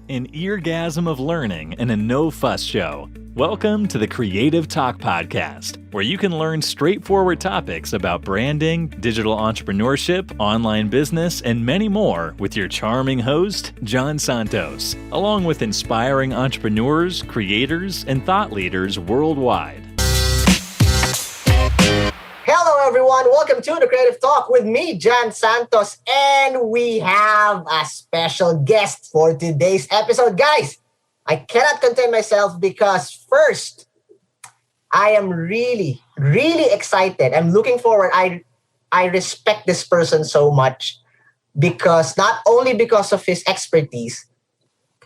An eargasm of learning and a no-fuss show. Welcome to the Creative Talk Podcast, where you can learn straightforward topics about branding, digital entrepreneurship, online business, and many more with your charming host, John Santos, along with inspiring entrepreneurs, creators, and thought leaders worldwide. Hello, everyone. Welcome to the Creative Talk with me, John Santos, and we have a special guest for today's episode. Guys, I cannot contain myself because first, I am really excited. I'm looking forward. I respect this person so much because not only because of his expertise,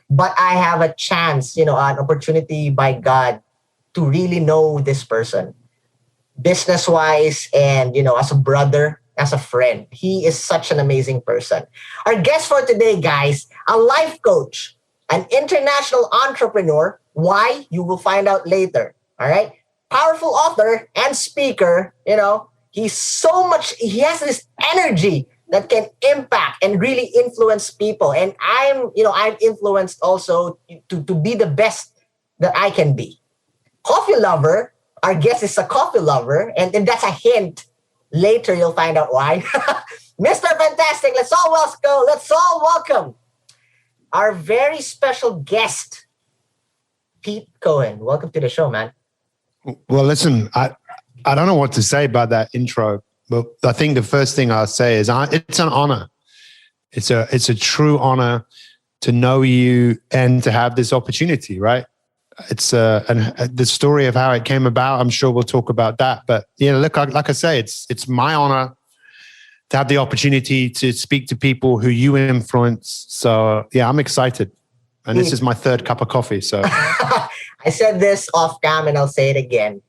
but I have a chance, an opportunity by God to really know this person. Business-wise and, as a brother, as a friend. He is such an amazing person. Our guest for today, guys, a life coach, an international entrepreneur. Why? You will find out later. All right? Powerful author and speaker. He has this energy that can impact and really influence people. And I'm influenced also to be the best that I can be. Coffee lover. Our guest is a coffee lover, and that's a hint. Later, you'll find out why. Mr. Fantastic, let's all welcome our very special guest, Pete Cohen. Welcome to the show, man. Well, listen, I don't know what to say about that intro, but I think the first thing I'll say is it's an honor. It's a true honor to know you and to have this opportunity, right? It's the story of how it came about. I'm sure we'll talk about that. But look, like I say, it's my honor to have the opportunity to speak to people who you influence. So yeah, I'm excited, and this is my third cup of coffee. So I said this off cam, and I'll say it again.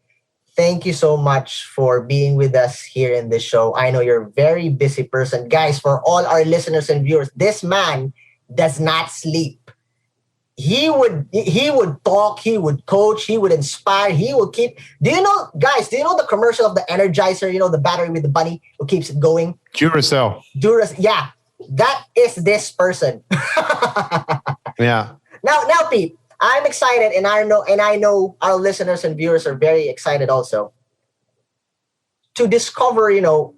Thank you so much for being with us here in this show. I know you're a very busy person, guys. For all our listeners and viewers, this man does not sleep. He would talk, he would coach, he would inspire, he will keep. Do you know the commercial of the Energizer, the battery with the bunny who keeps it going? Duracell. Yeah, that is this person. Yeah. Now, Pete, I'm excited, and I know our listeners and viewers are very excited also to discover, who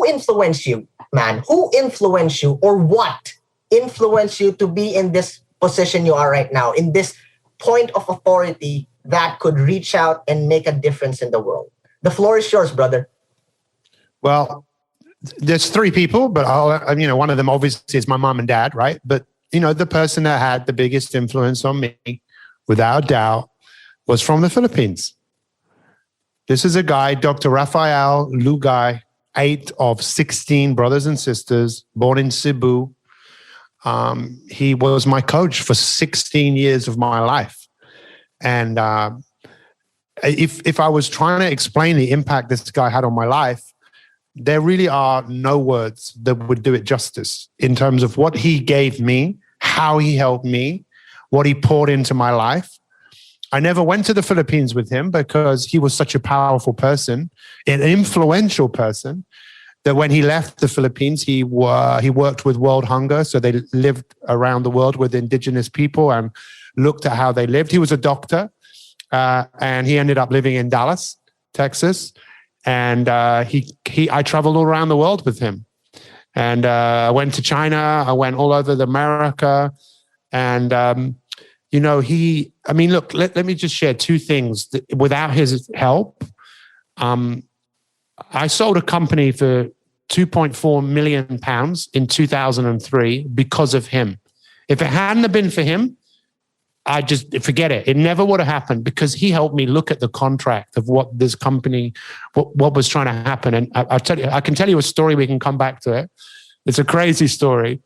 influenced you, man? Who influenced you, or what influence you to be in this position you are right now, in this point of authority that could reach out and make a difference in the world? The floor is yours, brother. Well, there's three people, but one of them obviously is my mom and dad, right? But the person that had the biggest influence on me, without doubt, was from the Philippines. This is a guy, Dr. Rafael Lugay, 8 of 16 brothers and sisters, born in Cebu. He was my coach for 16 years of my life. And if I was trying to explain the impact this guy had on my life, there really are no words that would do it justice in terms of what he gave me, how he helped me, what he poured into my life. I never went to the Philippines with him because he was such a powerful person, an influential person, that when he left the Philippines, he worked with World Hunger. So they lived around the world with indigenous people and looked at how they lived. He was a doctor, and he ended up living in Dallas, Texas. And I traveled all around the world with him. And I went to China. I went all over America. And, look, let me just share two things. Without his help, I sold a company for £2.4 million in 2003 because of him. If it hadn't have been for him, I just forget it. It never would have happened because he helped me look at the contract of what this company, what was trying to happen. And I can tell you a story. We can come back to it. It's a crazy story.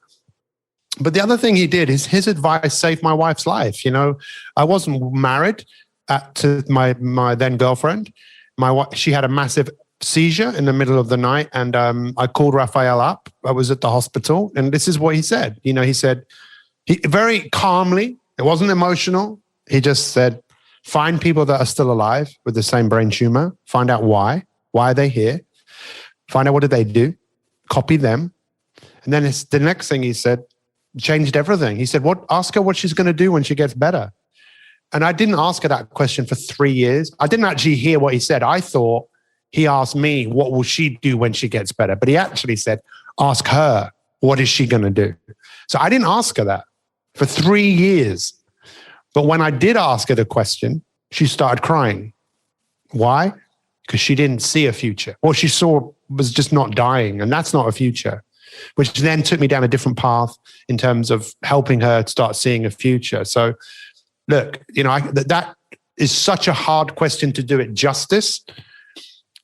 But the other thing he did is his advice saved my wife's life. I wasn't married to my then girlfriend. She had a massive seizure in the middle of the night, and I called Raphael up. I was at the hospital, and this is what he said. He said, very calmly, it wasn't emotional. He just said, find people that are still alive with the same brain tumor, find out why are they here, find out what did they do, copy them. And then the next thing he said, changed everything. He said, ask her what she's going to do when she gets better. And I didn't ask her that question for 3 years. I didn't actually hear what he said. I thought he asked me, what will she do when she gets better? But he actually said, ask her, what is she going to do? So I didn't ask her that for 3 years. But when I did ask her the question, she started crying. Why? Because she didn't see a future. What she saw was just not dying. And that's not a future, which then took me down a different path in terms of helping her start seeing a future. So look, that is such a hard question to do it justice.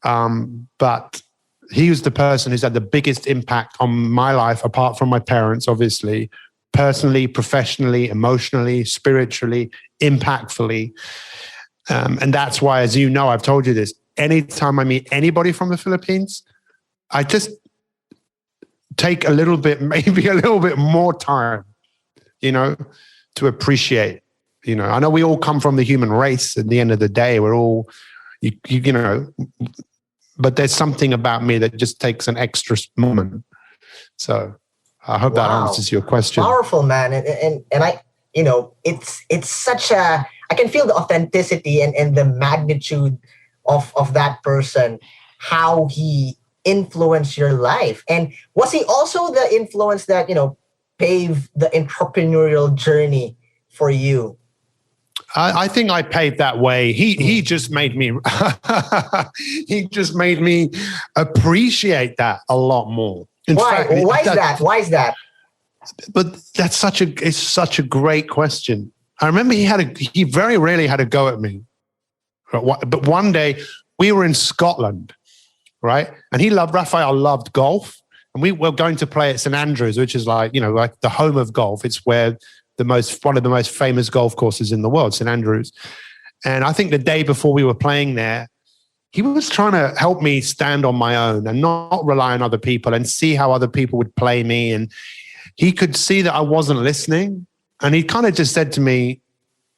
But he was the person who's had the biggest impact on my life, apart from my parents, obviously, personally, professionally, emotionally, spiritually, impactfully. And that's why, as you know, I've told you this, anytime I meet anybody from the Philippines, I just take maybe a little bit more time, to appreciate. I know we all come from the human race. At the end of the day, we're all, but there's something about me that just takes an extra moment. So I hope that answers your question. Powerful, man. And I, it's such a, I can feel the authenticity and the magnitude of that person, how he influenced your life. And was he also the influence that, paved the entrepreneurial journey for you? I think I paved that way. He just made me appreciate that a lot more. Why is that? But it's such a great question. I remember he very rarely had a go at me. But one day we were in Scotland, right? And Raphael loved golf. And we were going to play at St. Andrews, which is like the home of golf. It's where one of the most famous golf courses in the world, St. Andrews. And I think the day before we were playing there, he was trying to help me stand on my own and not rely on other people and see how other people would play me. And he could see that I wasn't listening. And he kind of just said to me,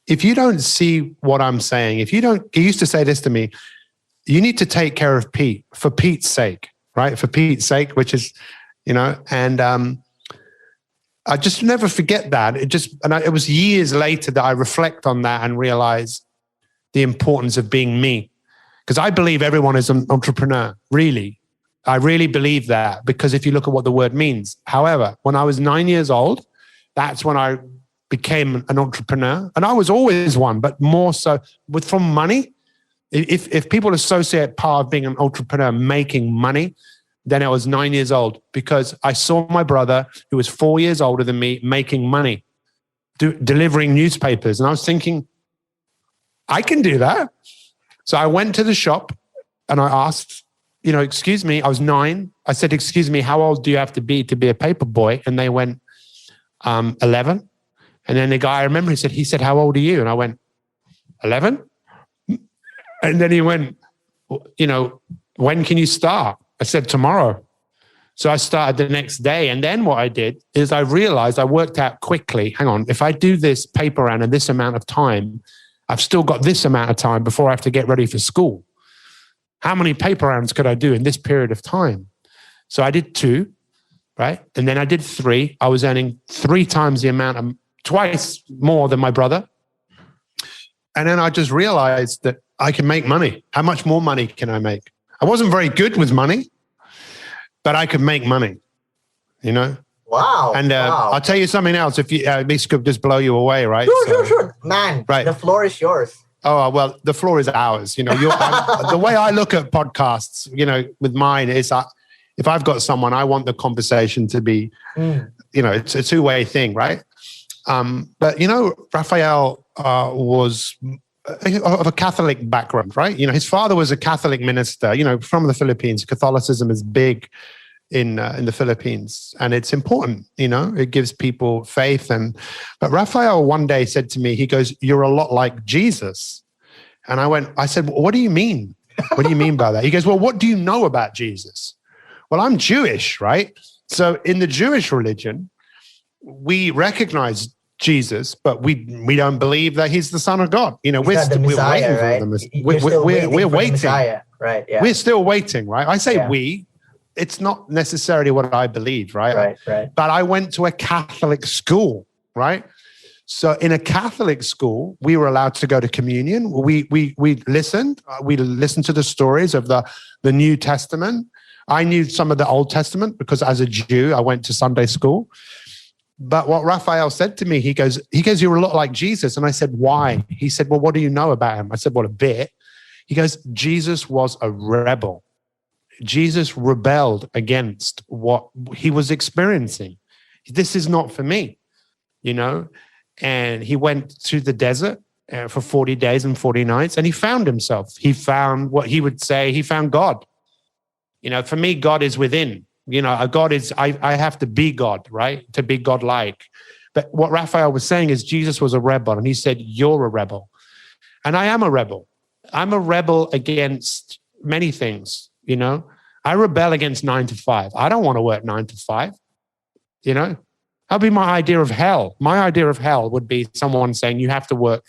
if you don't see what I'm saying, he used to say this to me, you need to take care of Pete for Pete's sake, right? For Pete's sake, which is, and I just never forget that. It was years later that I reflect on that and realize the importance of being me. Because I believe everyone is an entrepreneur, really. I really believe that, because if you look at what the word means. However, when I was 9 years old, that's when I became an entrepreneur. And I was always one, but more so from money. If people associate part of being an entrepreneur making money, then I was 9 years old, because I saw my brother, who was 4 years older than me, making money, delivering newspapers. And I was thinking, I can do that. So I went to the shop and I asked, excuse me, I was 9. I said, excuse me, how old do you have to be a paper boy? And they went, 11. And then the guy, I remember he said, how old are you? And I went, 11. And then he went, when can you start? I said, tomorrow. So I started the next day. And then what I did is I realized, I worked out quickly, hang on, if I do this paper round in this amount of time, I've still got this amount of time before I have to get ready for school. How many paper rounds could I do in this period of time? So I did 2, right? And then I did 3. I was earning 3 times the amount, twice more than my brother. And then I just realized that I can make money. How much more money can I make? I wasn't very good with money, but I could make money, Wow. And wow. I'll tell you something else. If you, this could just blow you away, right? Sure. Man, right. The floor is yours. Oh, well, the floor is ours. The way I look at podcasts, with mine is if I've got someone, I want the conversation to be, it's a two-way thing, right? But, Raphael was of a Catholic background, right? His father was a Catholic minister, from the Philippines. Catholicism is big in the Philippines, and it's important, it gives people faith. But Raphael one day said to me, he goes, "You're a lot like Jesus." And I said, well, what do you mean? What do you mean by that? He goes, well, what do you know about Jesus? Well, I'm Jewish, right? So in the Jewish religion, we recognize Jesus, but we don't believe that he's the Son of God. We're waiting for the Messiah. We're waiting. Messiah, right? Yeah. We're still waiting, right? I say we. it's not necessarily what I believe, right? Right. But I went to a Catholic school, right? So in a Catholic school, we were allowed to go to communion. We listened. We listened to the stories of the New Testament. I knew some of the Old Testament because as a Jew, I went to Sunday school. But what Raphael said to me, he goes, you're a lot like Jesus. And I said, why? He said, well, what do you know about him? I said, well, a bit. He goes, Jesus was a rebel. Jesus rebelled against what he was experiencing. This is not for me, you know? And he went to the desert for 40 days and 40 nights, and he found himself. He found what he would say, he found God. You know, for me, God is within. You know, God is, I have to be God, right? To be God-like. But what Raphael was saying is Jesus was a rebel, and he said, you're a rebel. And I am a rebel. I'm a rebel against many things, you know? I rebel against 9 to 5. I don't want to work 9 to 5, you know? That'd be my idea of hell. My idea of hell would be someone saying you have to work.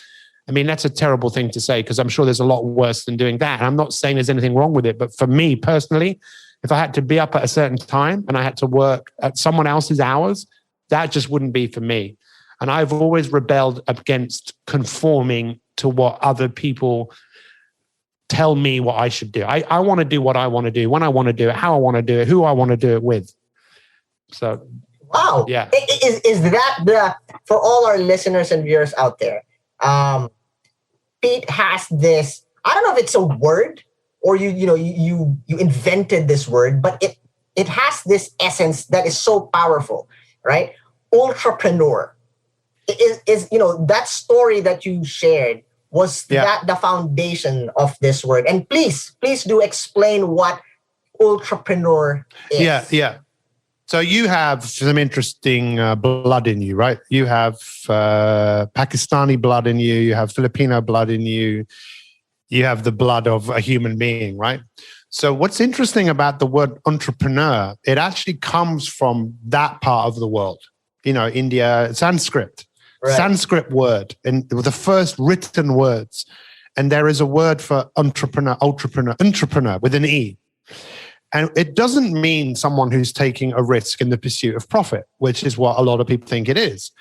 I mean, that's a terrible thing to say because I'm sure there's a lot worse than doing that. And I'm not saying there's anything wrong with it. But for me personally, if I had to be up at a certain time and I had to work at someone else's hours, that just wouldn't be for me. And I've always rebelled against conforming to what other people tell me what I should do. I want to do what I want to do, when I want to do it, how I want to do it, who I want to do it with. So, wow. Yeah. Is that for all our listeners and viewers out there? Pete has this, I don't know if it's a word or you invented this word, but it has this essence that is so powerful, right? Ultrapreneur. Is that story that you shared, was that the foundation of this word? And please do explain what Ultrapreneur is. Yeah. So you have some interesting blood in you, right? You have Pakistani blood in you. You have Filipino blood in you. You have the blood of a human being, right? So what's interesting about the word entrepreneur, it actually comes from that part of the world. You know, India, Sanskrit. Right. Sanskrit word, and the first written words. And there is a word for entrepreneur with an E. And it doesn't mean someone who's taking a risk in the pursuit of profit, which is what a lot of people think it is.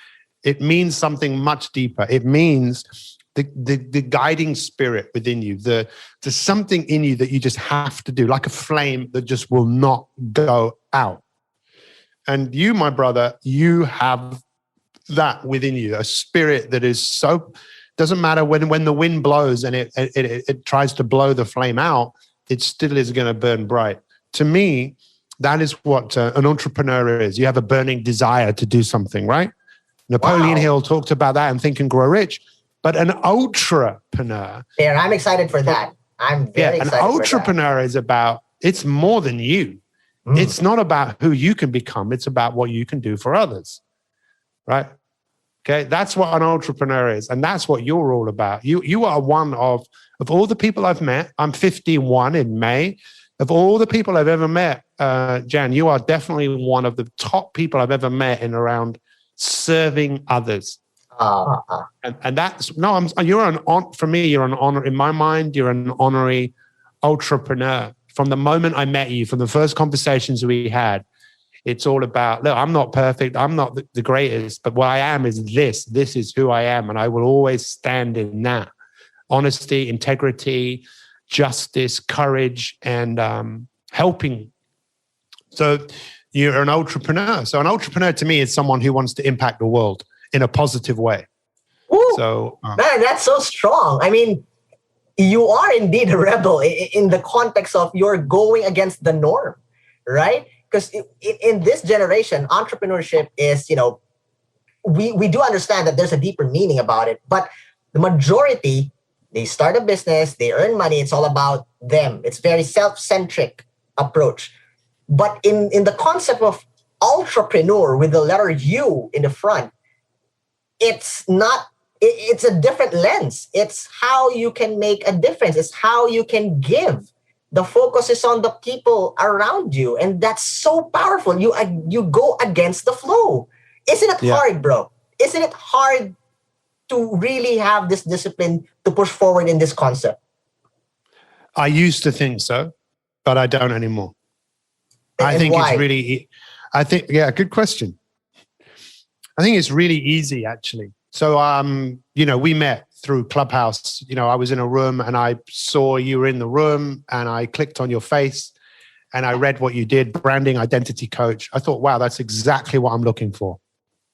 It means something much deeper. It means the guiding spirit within you. There's something in you that you just have to do, like a flame that just will not go out. And you, my brother, you have that within you, a spirit that is so, doesn't matter when the wind blows and it tries to blow the flame out, it still is going to burn bright. To me, that is what an entrepreneur is. You have a burning desire to do something, right? Napoleon Hill talked about that in Think and Grow Rich. But an ultrapreneur. Yeah, I'm excited for that. I'm very excited. An ultrapreneur is about, it's more than you. It's not about who you can become. It's about what you can do for others, right? Okay, that's what an entrepreneur is. And that's what you're all about. You are one of all the people I've met. I'm 51 in May. Of all the people I've ever met, Jan, you are definitely one of the top people I've ever met in around serving others. And that's, no, for me, you're an honor. In my mind, you're an honorary entrepreneur. From the moment I met you, from the first conversations we had, it's all about, look, I'm not perfect. I'm not the greatest, but what I am is this. This is who I am. And I will always stand in that. Honesty, integrity, justice, courage, and helping. So you're an entrepreneur. So an entrepreneur to me is someone who wants to impact the world in a positive way. Ooh, so man, that's so strong. I mean, you are indeed a rebel in the context of you're going against the norm, right? Because in this generation, entrepreneurship is, we do understand that there's a deeper meaning about it, but the majority, they start a business, they earn money, it's all about them. It's very self-centric approach. But in the concept of ultrapreneur with the letter U in the front, it's a different lens. It's how you can make a difference. It's how you can give. The focus is on the people around you. And that's so powerful. You go against the flow. Isn't it hard, bro? Isn't it hard to really have this discipline to push forward in this concept? I used to think so, but I don't anymore. I think why? it's really, good question. I think it's really easy, actually. So, we met through Clubhouse. I was in a room and I saw you were in the room and I clicked on your face and I read what you did, branding identity coach. I thought, wow, that's exactly what I'm looking for.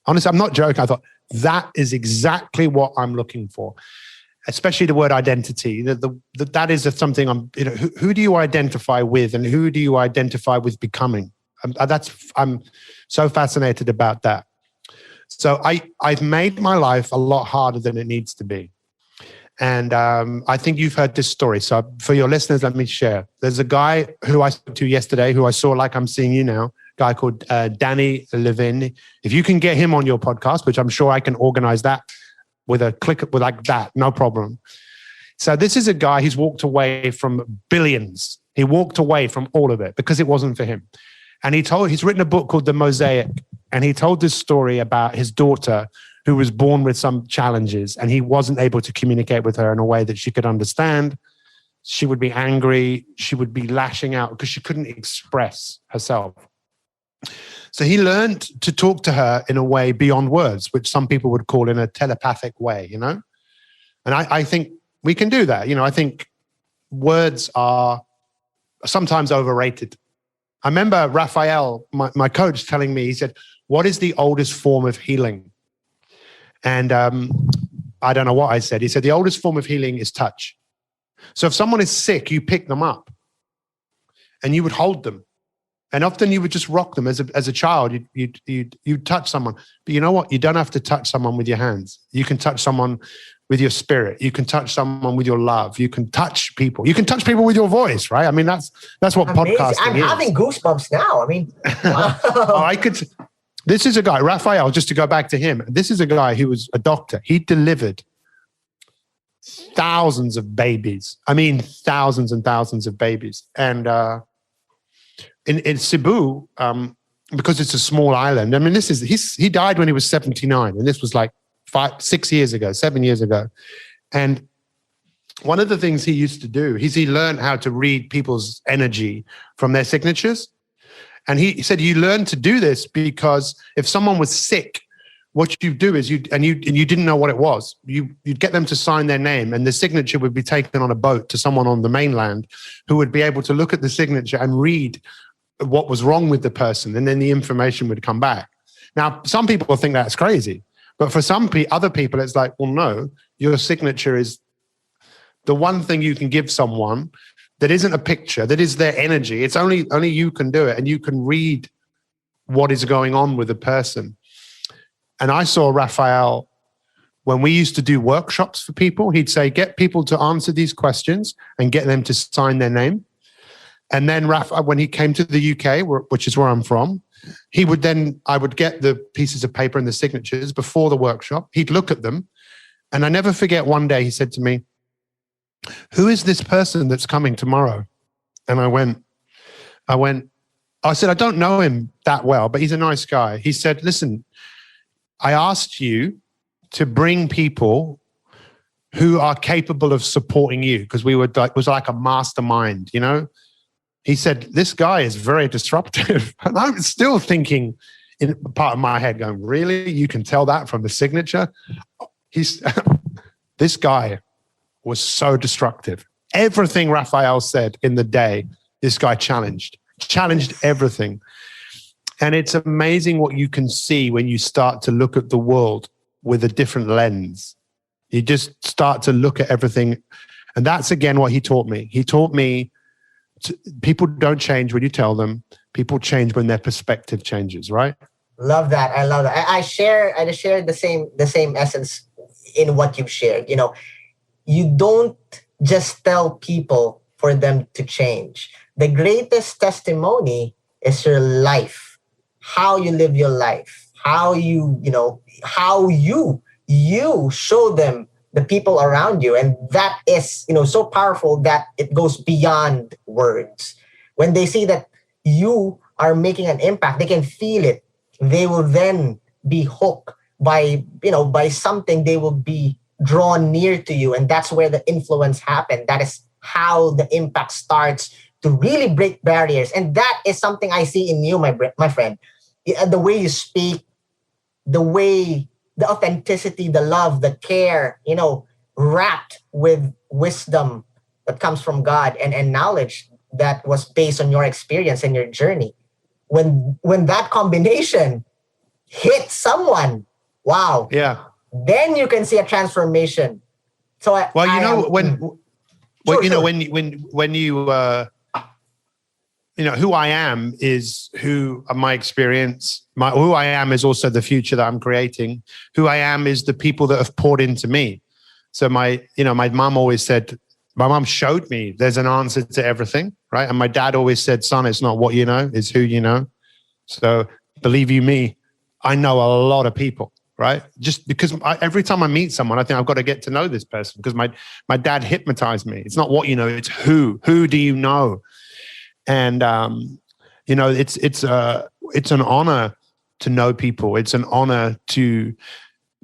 Honestly, I'm not joking. I thought that is exactly what I'm looking for, especially the word identity. That is something who do you identify with and who do you identify with becoming? I'm so fascinated about that. So I've made my life a lot harder than it needs to be. And I think you've heard this story. So for your listeners, let me share. There's a guy who I spoke to yesterday, who I saw like I'm seeing you now, a guy called Danny Levin. If you can get him on your podcast, which I'm sure I can organize that with a click with like that, no problem. So this is a guy who's walked away from billions. He walked away from all of it because it wasn't for him. And he's written a book called The Mosaic. And he told this story about his daughter who was born with some challenges and he wasn't able to communicate with her in a way that she could understand. She would be angry. She would be lashing out because she couldn't express herself. So he learned to talk to her in a way beyond words, which some people would call in a telepathic way, And I think we can do that. I think words are sometimes overrated. I remember Raphael, my coach, telling me, he said, what is the oldest form of healing? And I don't know what I said. He said, the oldest form of healing is touch. So if someone is sick, you pick them up and you would hold them. And often you would just rock them as a child. You'd touch someone. But you know what? You don't have to touch someone with your hands. You can touch someone with your spirit. You can touch someone with your love. You can touch people. You can touch people with your voice, right? I mean, that's what podcasting is. I'm having goosebumps now. I mean, wow. This is a guy, Raphael, just to go back to him. This is a guy who was a doctor. He delivered thousands of babies. I mean, thousands and thousands of babies. And in Cebu, because it's a small island, I mean, he died when he was 79. And this was like 7 years ago. And one of the things he used to do is he learned how to read people's energy from their signatures. And he said, you learn to do this because if someone was sick, what you do is you didn't know what it was. You'd get them to sign their name and the signature would be taken on a boat to someone on the mainland who would be able to look at the signature and read what was wrong with the person. And then the information would come back. Now, some people think that's crazy. But for other people, it's like, well, no, your signature is the one thing you can give someone that isn't a picture, that is their energy. It's only you can do it, and you can read what is going on with a person. And I saw Raphael, when we used to do workshops for people, he'd say, get people to answer these questions and get them to sign their name. And then when he came to the UK, which is where I'm from, I would get the pieces of paper and the signatures before the workshop. He'd look at them. And I never forget one day he said to me, who is this person that's coming tomorrow? And I said, I don't know him that well, but he's a nice guy. He said, listen, I asked you to bring people who are capable of supporting you because it was like a mastermind, He said, this guy is very disruptive. And I'm still thinking in part of my head going, really? You can tell that from the signature? This guy was so destructive. Everything Raphael said in the day, this guy challenged everything. And it's amazing what you can see when you start to look at the world with a different lens. You just start to look at everything. And that's, again, what he taught me. He taught me people don't change when you tell them. People change when their perspective changes, right? Love that. I love that. I share the same essence in what you've shared. You don't just tell people for them to change. The greatest testimony is your life, how you live your life, how you show them the people around you. And that is, so powerful that it goes beyond words. When they see that you are making an impact, they can feel it. They will then be hooked by something. They will be drawn near to you. And that's where the influence happens. That is how the impact starts to really break barriers. And that is something I see in you, my friend. The way you speak, the authenticity, the love, the care, wrapped with wisdom that comes from God, and knowledge that was based on your experience and your journey. When that combination hits someone, wow. Yeah. Then you can see a transformation. So who I am is who my experience, who I am is also the future that I'm creating. Who I am is the people that have poured into me. So my mom always said, my mom showed me there's an answer to everything, right? And my dad always said, son, it's not what you know, it's who you know. So believe you me, I know a lot of people, right? Just because every time I meet someone, I think I've got to get to know this person, because my dad hypnotized me. It's not what you know, it's who do you know? And, it's an honor to know people. It's an honor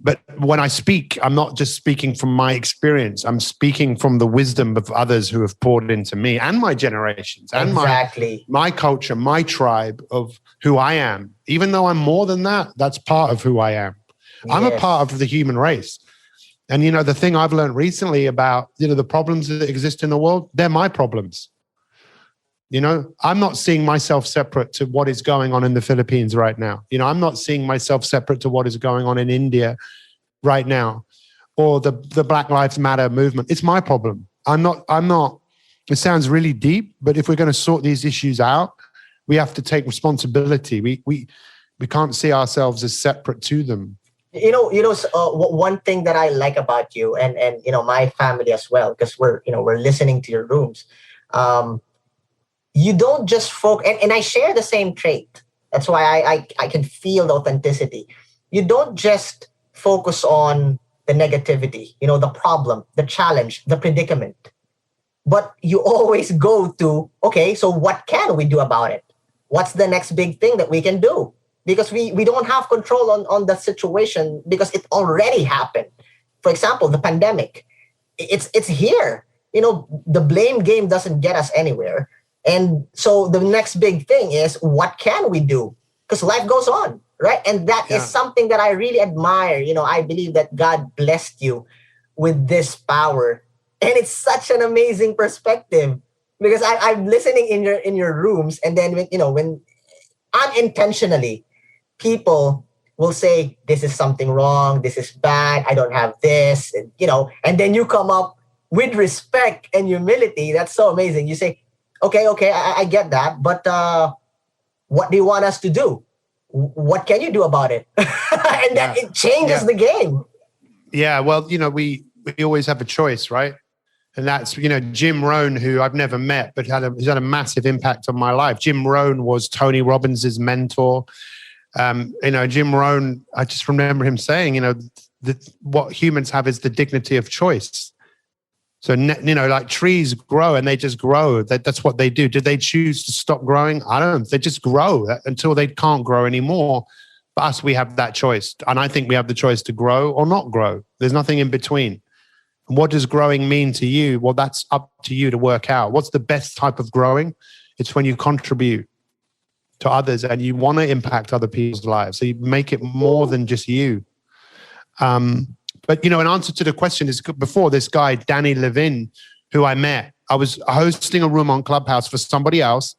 but when I speak, I'm not just speaking from my experience. I'm speaking from the wisdom of others who have poured into me and my generations and my culture, my tribe of who I am. Even though I'm more than that, that's part of who I am. Yes. I'm a part of the human race. And, the thing I've learned recently about, the problems that exist in the world, they're my problems. I'm not seeing myself separate to what is going on in the Philippines right now. I'm not seeing myself separate to what is going on in India right now, or the Black Lives Matter movement. It's my problem. I'm not, it sounds really deep, but if we're going to sort these issues out, we have to take responsibility. We can't see ourselves as separate to them. One thing that I like about you and my family as well, because we're listening to your rooms. You don't just focus, and I share the same trait. That's why I can feel the authenticity. You don't just focus on the negativity, the problem, the challenge, the predicament. But you always go to, okay, so what can we do about it? What's the next big thing that we can do? Because we don't have control on the situation, because it already happened. For example, the pandemic, it's here. The blame game doesn't get us anywhere. And so the next big thing is, what can we do? Because life goes on, right? And that is something that I really admire. I believe that God blessed you with this power. And it's such an amazing perspective, because I'm listening in your rooms. And then when unintentionally people will say, this is something wrong, this is bad, I don't have this, and then you come up with respect and humility. That's so amazing. You say, okay, I get that, but what do you want us to do? What can you do about it? And that it changes the game. Yeah, well, we always have a choice, right? And that's, Jim Rohn, who I've never met, but he's had a massive impact on my life. Jim Rohn was Tony Robbins' mentor. Jim Rohn, I just remember him saying, that what humans have is the dignity of choice. So, like trees grow and they just grow. That's what they do. Did they choose to stop growing? I don't know. They just grow until they can't grow anymore. For us, we have that choice. And I think we have the choice to grow or not grow. There's nothing in between. And what does growing mean to you? Well, that's up to you to work out. What's the best type of growing? It's when you contribute to others and you want to impact other people's lives. So you make it more than just you. But, in answer to the question is, before this guy, Danny Levin, who I met, I was hosting a room on Clubhouse for somebody else.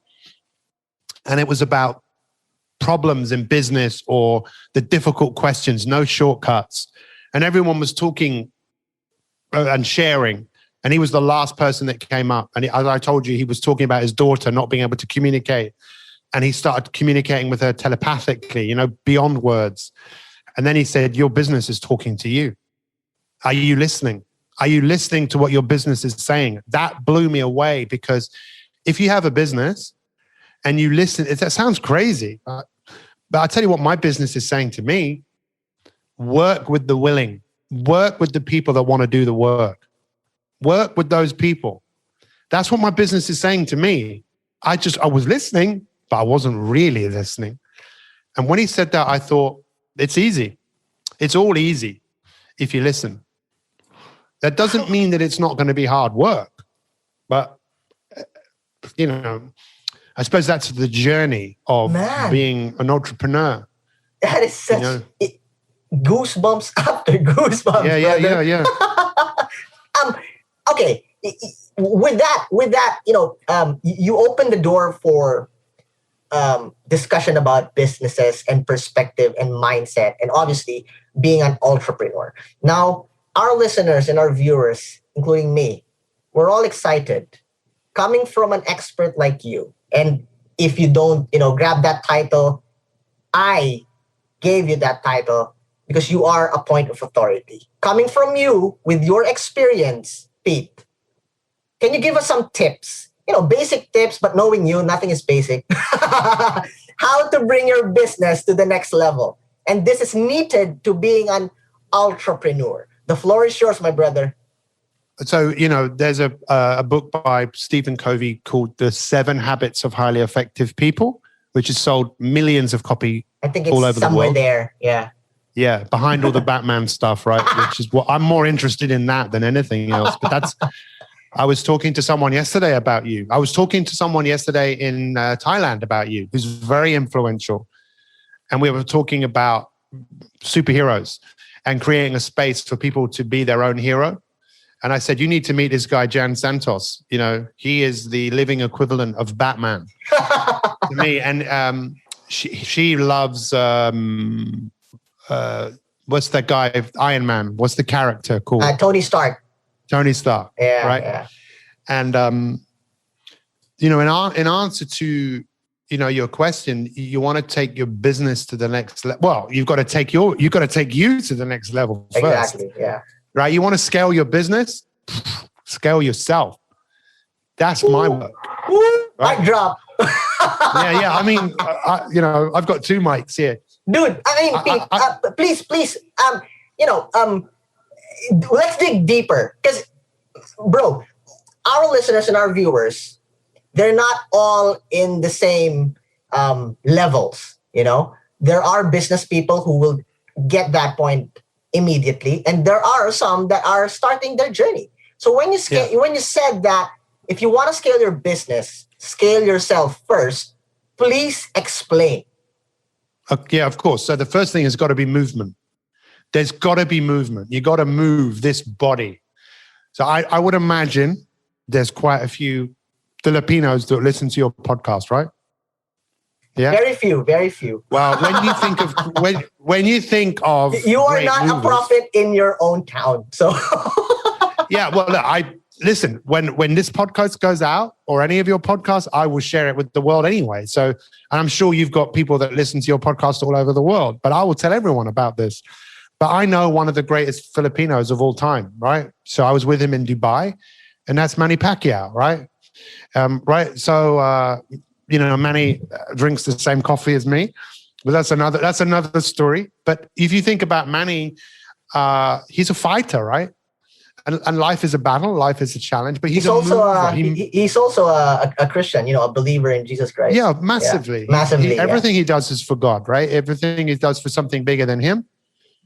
And it was about problems in business or the difficult questions, no shortcuts. And everyone was talking and sharing. And he was the last person that came up. And as I told you, he was talking about his daughter not being able to communicate. And he started communicating with her telepathically, beyond words. And then he said, your business is talking to you. Are you listening? Are you listening to what your business is saying? That blew me away, because if you have a business and you listen, that sounds crazy. But I'll tell you what my business is saying to me: work with the willing, work with the people that want to do the work, work with those people. That's what my business is saying to me. I was listening, but I wasn't really listening. And when he said that, I thought, it's easy. It's all easy if you listen. That doesn't mean that it's not going to be hard work, but I suppose that's the journey of being an entrepreneur. That is such goosebumps after goosebumps. Yeah. Okay. With that, you open the door for discussion about businesses and perspective and mindset, and obviously being an entrepreneur. Now, our listeners and our viewers, including me, we're all excited coming from an expert like you. And if you don't, grab that title, I gave you that title because you are a point of authority. Coming from you with your experience, Pete, can you give us some tips? Basic tips, but knowing you, nothing is basic. How to bring your business to the next level. And this is needed to being an entrepreneur. The floor is yours, my brother. So, there's a book by Stephen Covey called The 7 Habits of Highly Effective People, which has sold millions of copies I think it's all over the somewhere world. There. Yeah. Yeah. Behind all the Batman stuff, right? Which is what I'm more interested in that than anything else. But I was talking to someone yesterday about you. I was talking to someone yesterday in Thailand about you, who's very influential. And we were talking about superheroes and creating a space for people to be their own hero. And I said, you need to meet this guy, Jan Santos. He is the living equivalent of Batman to me. And she loves, what's that guy, Iron Man? What's the character called? Tony Stark. Tony Stark, yeah, right? Yeah. And, in answer to, your question, you want to take your business to the next level. Well, you've got to take you to the next level first. Exactly, yeah. Right? You want to scale your business? Scale yourself. That's my work. Right? Mic drop. Yeah. I mean, I've got 2 mics here. Dude, please, let's dig deeper. Because, bro, our listeners and our viewers, they're not all in the same levels, There are business people who will get that point immediately, and there are some that are starting their journey. So when you said that if you want to scale your business, scale yourself first, please explain. Yeah, of course. So the first thing has got to be movement. There's got to be movement. You got to move this body. So I would imagine there's quite a few Filipinos that listen to your podcast, right? Yeah. Very few. Well, when you think of you are not a prophet in your own town. So yeah, well, look, listen, when this podcast goes out or any of your podcasts, I will share it with the world anyway. So, and I'm sure you've got people that listen to your podcast all over the world, but I will tell everyone about this. But I know one of the greatest Filipinos of all time, right? So I was with him in Dubai, and that's Manny Pacquiao, right? Right. So, Manny drinks the same coffee as me, but that's another story. But if you think about Manny, he's a fighter, right? And life is a battle, life is a challenge. But he's also a Christian, a believer in Jesus Christ. Yeah, massively. Yeah, massively. Everything he does is for God, right? Everything he does for something bigger than him.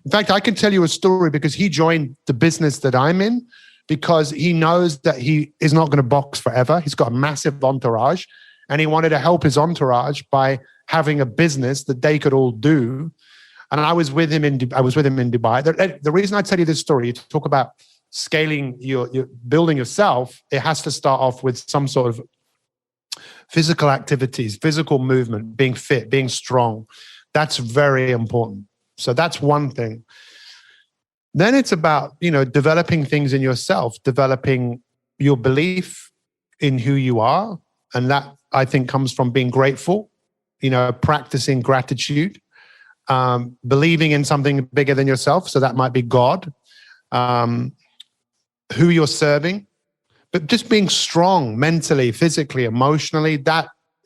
In fact, I can tell you a story because he joined the business that I'm in because he knows that he is not going to box forever. He's got a massive entourage. And he wanted to help his entourage by having a business that they could all do. And I was with him in Dubai. The reason I tell you this story, you talk about scaling your building yourself, it has to start off with some sort of physical activities, physical movement, being fit, being strong. That's very important. So that's one thing. Then it's about, developing things in yourself, developing your belief in who you are. And that, I think, comes from being grateful, practicing gratitude, believing in something bigger than yourself. So that might be God, who you're serving, but just being strong mentally, physically, emotionally.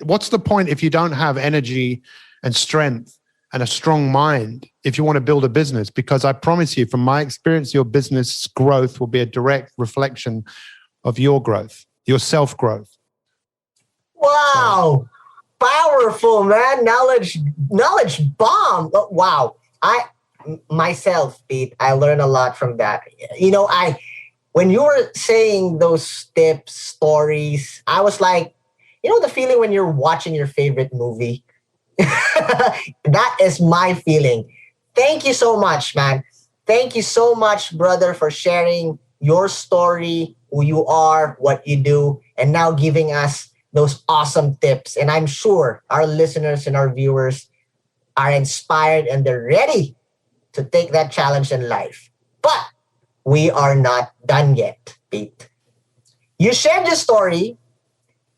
What's the point if you don't have energy and strength and a strong mind if you want to build a business? Because I promise you, from my experience, your business growth will be a direct reflection of your growth, your self-growth. Wow. Powerful, man. Knowledge bomb. Oh, wow. Myself, Pete, I learned a lot from that. When you were saying those tips, stories, I was like, You know the feeling when you're watching your favorite movie? That is my feeling. Thank you so much, man. Thank you so much, brother, for sharing your story, who you are, what you do, and now giving us those awesome tips. And I'm sure our listeners and our viewers are inspired and they're ready to take that challenge in life. But we are not done yet, Pete. You shared your story.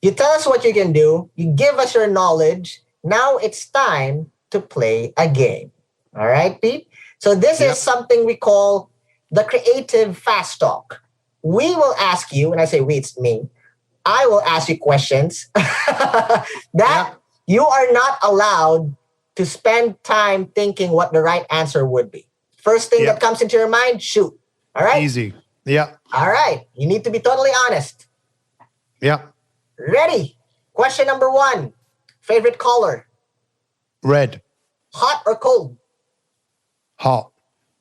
You tell us what you can do. You give us your knowledge. Now it's time to play a game. All right, Pete? So this is something we call the creative fast talk. We will ask you, and I say we, it's me. I will ask you questions that you are not allowed to spend time thinking what the right answer would be. First thing that comes into your mind, shoot. All right? Easy. Yeah. All right. You need to be totally honest. Yeah. Ready? Question number 1. Favorite color? Red. Hot or cold? Hot.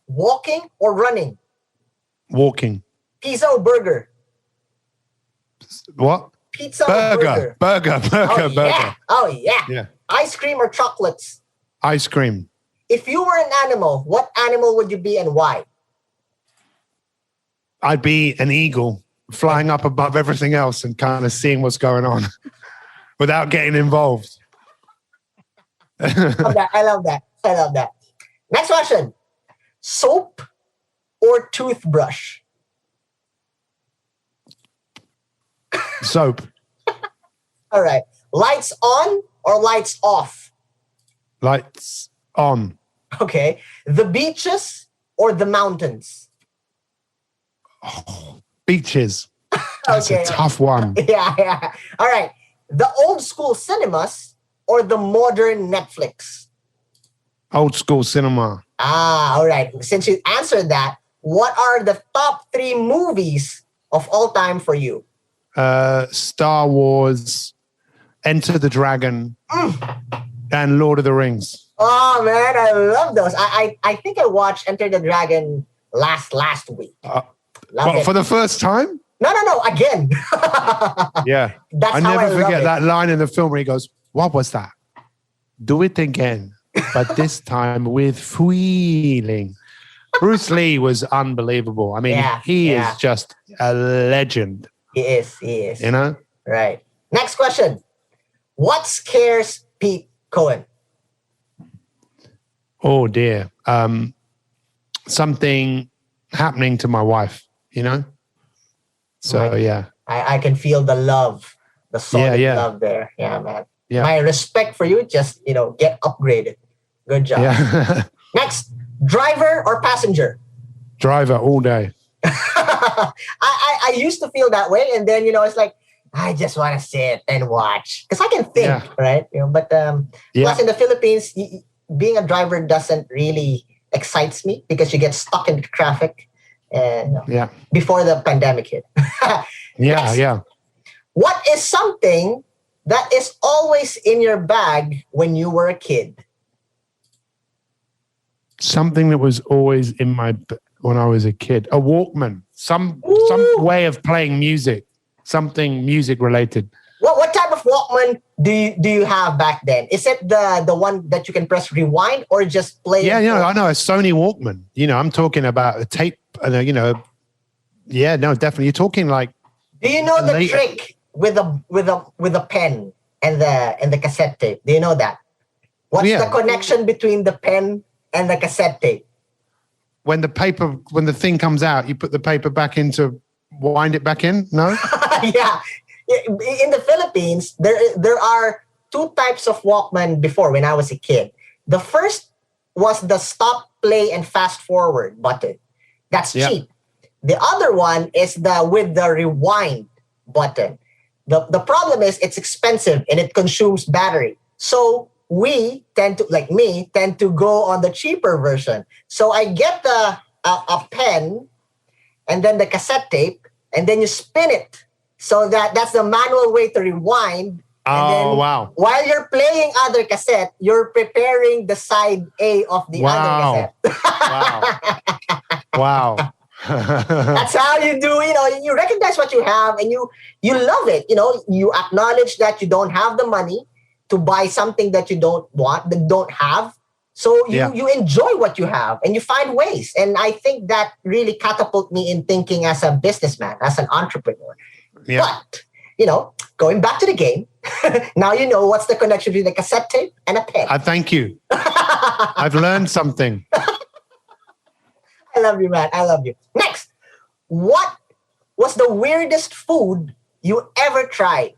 Walking or running? Walking. Pizza or burger? What? Pizza or burger? Burger. Oh, yeah. Oh, yeah. Yeah. Ice cream or chocolates? Ice cream. If you were an animal, what animal would you be and why? I'd be an eagle flying up above everything else and kind of seeing what's going on without getting involved. I love that. Next question. Soap or toothbrush? Soap. All right. Lights on or lights off? Lights on. Okay. The beaches or the mountains? Beaches. That's a tough one. Yeah. All right. The old school cinemas or the modern Netflix? Old school cinema. All right. Since you answered that, what are the top 3 movies of all time for you? Star Wars, Enter the Dragon, and Lord of the Rings. Oh man, I love those. I think I watched Enter the Dragon last week. For the first time? No, again. Yeah. That's I how never I love forget it. that line in the film where he goes, "What was that? Do it again, but this time with feeling." Bruce Lee was unbelievable. I mean, he is just a legend. He is. You know? Right. Next question. What scares Pete Cohen? Oh dear. Something happening to my wife, you know? So Right. yeah. I can feel the love, the solid love there. Yeah, man. Yeah. My respect for you, just, get upgraded. Good job. Yeah. Next, driver or passenger? Driver all day. I used to feel that way. And then, it's like, I just want to sit and watch. Because I can think, right? But plus in the Philippines, being a driver doesn't really excites me because you get stuck in traffic. Before the pandemic hit. Yeah. What is something that is always in your bag when you were a kid? Something that was always in when I was a kid. A Walkman. Some way of playing music. Something music related. What type of Walkman do you have back then? Is it the one that you can press rewind or just play? Yeah, I know a Sony Walkman. I'm talking about a tape. Yeah, no, definitely. You're talking like. Do you know the trick with a pen and the cassette tape? Do you know that? What's the connection between the pen and the cassette tape? When the thing comes out, you put the paper back wind it back in. No. Yeah. In the Philippines, there are 2 types of Walkman before when I was a kid. The first was the stop, play, and fast forward button. That's cheap. The other one is with the rewind button. The problem is it's expensive and it consumes battery. So we tend to go on the cheaper version. So I get a pen and then the cassette tape and then you spin it. So that's the manual way to rewind. Wow. While you're playing other cassette, you're preparing the side A of the other cassette. Wow. That's how you do, you recognize what you have and you love it. You acknowledge that you don't have the money to buy something that you don't want, that don't have. So you enjoy what you have and you find ways. And I think that really catapulted me in thinking as a businessman, as an entrepreneur. Yeah. But, going back to the game, now you know what's the connection between a cassette tape and a pen. I thank you. I've learned something. I love you, man. I love you. Next, what was the weirdest food you ever tried?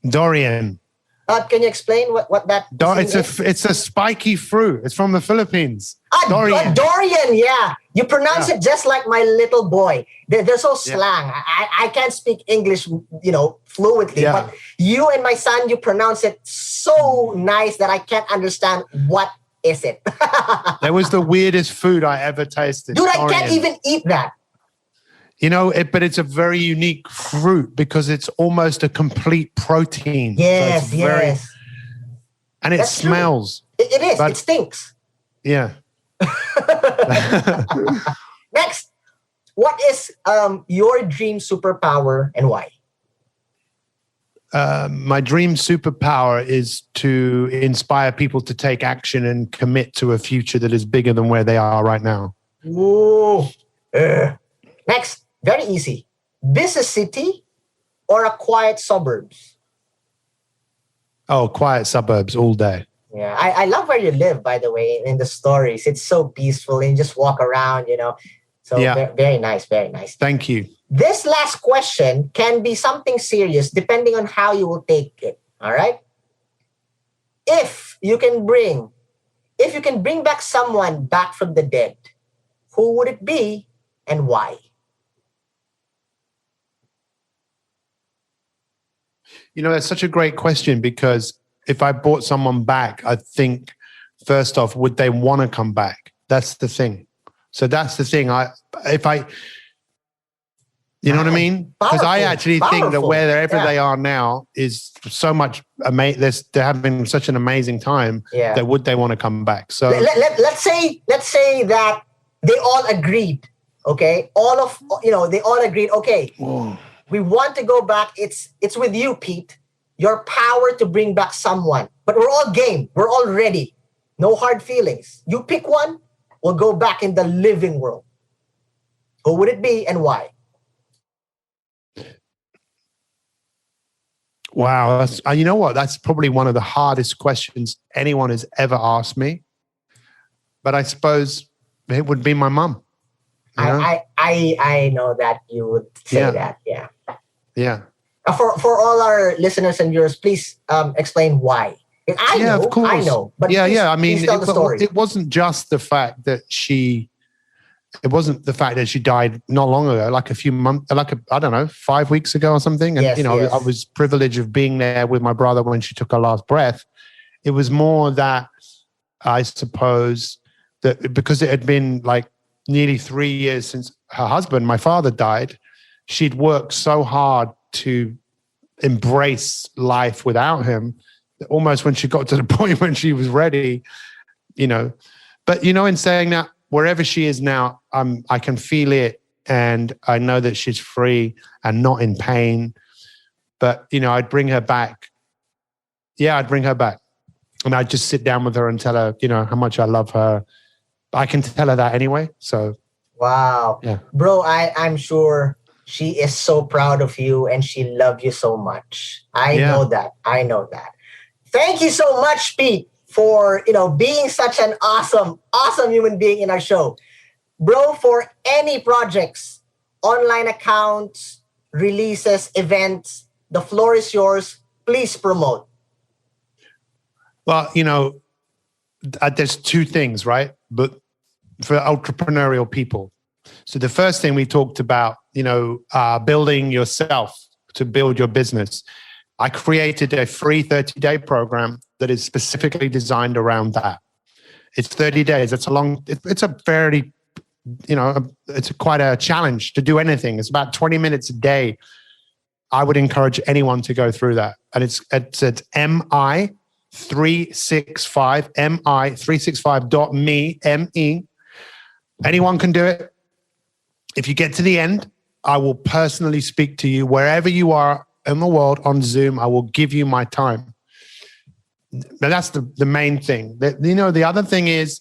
Durian. Can you explain what that is? It's a spiky fruit. It's from the Philippines. Durian. Durian, yeah. You pronounce it just like my little boy. They're so slang. I can't speak English, fluently. Yeah. But you and my son, you pronounce it so nice that I can't understand what is it. That was the weirdest food I ever tasted. Dude, I can't even eat that. But it's a very unique fruit because it's almost a complete protein. Yes, so yes. And it smells. It is. It stinks. Yeah. Next, what is your dream superpower and why? My dream superpower is to inspire people to take action and commit to a future that is bigger than where they are right now. Ooh. Next, very easy. Busy city or a quiet suburbs? Oh, quiet suburbs all day. Yeah, I love where you live, by the way, in the stories. It's so peaceful and you just walk around, So very nice, very nice. Thank you. This last question can be something serious depending on how you will take it. All right. If you can bring back someone back from the dead, who would it be and why? That's such a great question because if I brought someone back, I think first off, would they want to come back? That's the thing. So that's the thing. You know what I mean? Because I actually think that wherever they are now is so much amazing. They're having such an amazing time. Yeah. That would they want to come back? So let's say that they all agreed. Okay, they all agreed. Okay, we want to go back. It's with you, Pete. Your power to bring back someone, but we're all game. We're all ready. No hard feelings. You pick one. We'll go back in the living world. Who would it be and why? Wow. You know what? That's probably one of the hardest questions anyone has ever asked me. But I suppose it would be my mum. I know that you would say that. Yeah. Yeah. For all our listeners and viewers, please explain why. Of course. I know. But I mean, please tell the story. It wasn't just the fact that she died not long ago, like a few months, I don't know, 5 weeks ago or something. And, I was privileged of being there with my brother when she took her last breath. It was more that I suppose that because it had been like nearly 3 years since her husband, my father, died, she'd worked so hard to embrace life without him that almost when she got to the point when she was ready, but in saying that, wherever she is now, I can feel it and I know that she's free and not in pain. But, I'd bring her back. Yeah, I'd bring her back. And I'd just sit down with her and tell her, how much I love her. I can tell her that anyway. So. Wow. Yeah. Bro, I'm sure she is so proud of you and she loves you so much. I know that. Thank you so much, Pete, for being such an awesome human being in our show. Bro, for any projects, online accounts, releases, events, the floor is yours. Please promote. Well, there's two things, right? But for entrepreneurial people. So the first thing we talked about, building yourself to build your business. I created a free 30-day program that is specifically designed around that. It's 30 days. It's a fairly, it's quite a challenge to do anything. It's about 20 minutes a day. I would encourage anyone to go through that. And it's MI365, MI365.me, M-E. Anyone can do it. If you get to the end, I will personally speak to you wherever you are in the world on Zoom. I will give you my time. But that's the main thing. The other thing is,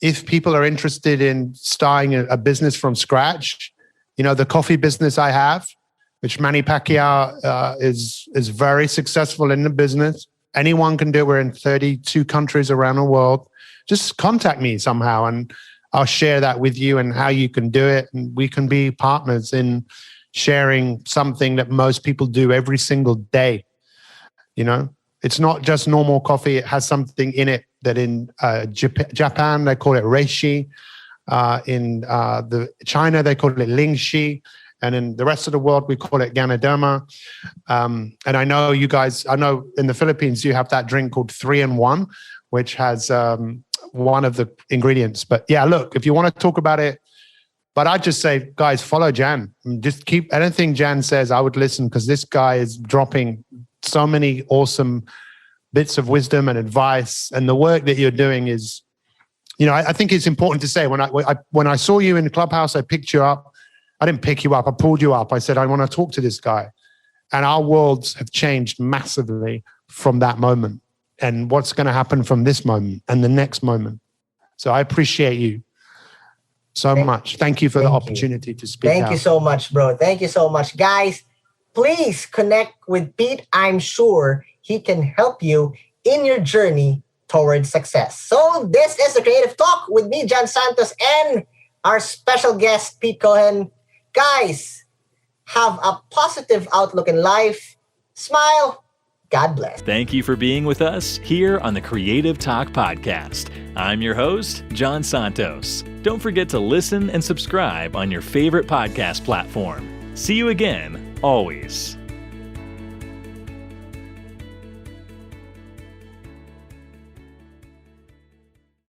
if people are interested in starting a business from scratch, the coffee business I have, which Manny Pacquiao is very successful in the business. Anyone can do it. We're in 32 countries around the world. Just contact me somehow and I'll share that with you and how you can do it. And we can be partners in sharing something that most people do every single day. It's not just normal coffee. It has something in it that in Japan, they call it reishi. In China, they call it lingxi. And in the rest of the world, we call it Ganoderma. And I know you guys, in the Philippines, you have that drink called 3-in-1, which has one of the ingredients. But yeah, look, if you want to talk about it, but I'd just say, guys, follow Jan. Just keep anything Jan says, I would listen, because this guy is dropping so many awesome bits of wisdom and advice. And the work that you're doing is, I think it's important to say, when I saw you in the Clubhouse, I picked you up. I didn't pick you up. I pulled you up. I said, I want to talk to this guy. And our worlds have changed massively from that moment. And what's going to happen from this moment and the next moment. So I appreciate you so much. Thank you for the opportunity to speak. Thank you so much, bro. Thank you so much. Guys, please connect with Pete. I'm sure he can help you in your journey towards success. So this is the Creative Talk with me, John Santos, and our special guest, Pete Cohen. Guys, have a positive outlook in life. Smile. God bless. Thank you for being with us here on the Creative Talk Podcast. I'm your host, John Santos. Don't forget to listen and subscribe on your favorite podcast platform. See you again, always.